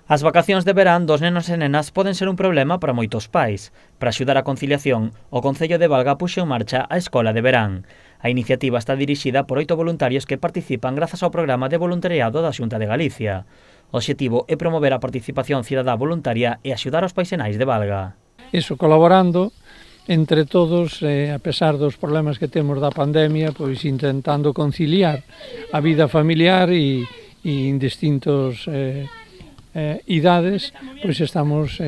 As vacacións de verán dos nenos e nenas poden ser un problema para moitos pais. Para axudar a conciliación, o Concello de Valga puxo en marcha a Escola de Verán. A iniciativa está dirixida por 8 voluntarios que participan grazas ao programa de voluntariado da Xunta de Galicia. O obxectivo é promover a participación cidadá voluntaria e axudar aos pais e nais de Valga. Iso colaborando entre todos, a pesar dos problemas que temos da pandemia, pois intentando conciliar a vida familiar e en distintos idades, pois estamos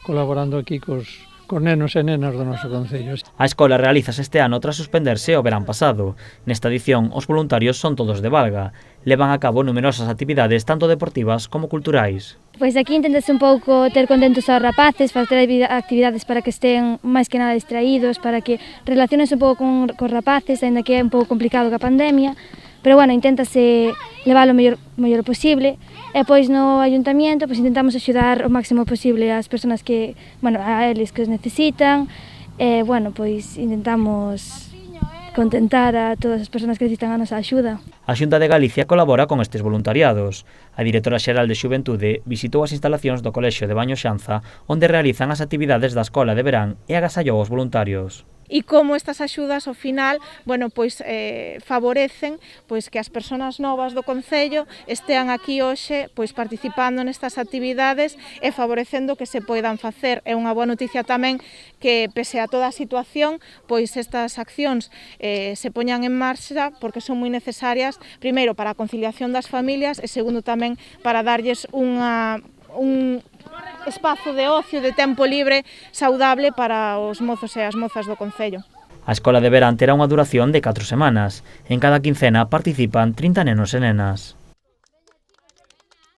colaborando aquí cos nenos e nenas do noso Concello. A escola realízase este ano tras suspenderse o verán pasado. Nesta edición, os voluntarios son todos de Valga. Levan a cabo numerosas actividades, tanto deportivas como culturais. Pois aquí inténtase un pouco ter contentos aos rapaces, facer actividades para que estén máis que nada distraídos, para que relacionense un pouco cos rapaces, aínda que é un pouco complicado ca pandemia, pero bueno, inténtase levar o mellor posible, e pois no ayuntamiento pois intentamos axudar o máximo posible ás persoas que, bueno, a eles que os necesitan, e bueno, pois intentamos contentar a todas as persoas que necesitan a nosa axuda. A Xunta de Galicia colabora con estes voluntariados. A directora xeral de Xuventude visitou as instalacións do Colexio de Baño Xanza, onde realizan as actividades da Escola de Verán e agasallou os voluntarios. E como estas axudas ao final, bueno, pois favorecen pois que as persoas novas do Concello estean aquí hoxe pois participando nestas actividades e favorecendo que se poidan facer. É unha boa noticia tamén que pese a toda a situación, pois estas accións se poñan en marcha porque son moi necesarias, primeiro para a conciliación das familias e segundo tamén para darlles un espazo de ocio, de tempo libre, saudable para os mozos e as mozas do Concello. A Escola de Verán terá unha duración de 4 semanas. En cada quincena participan 30 nenos e nenas.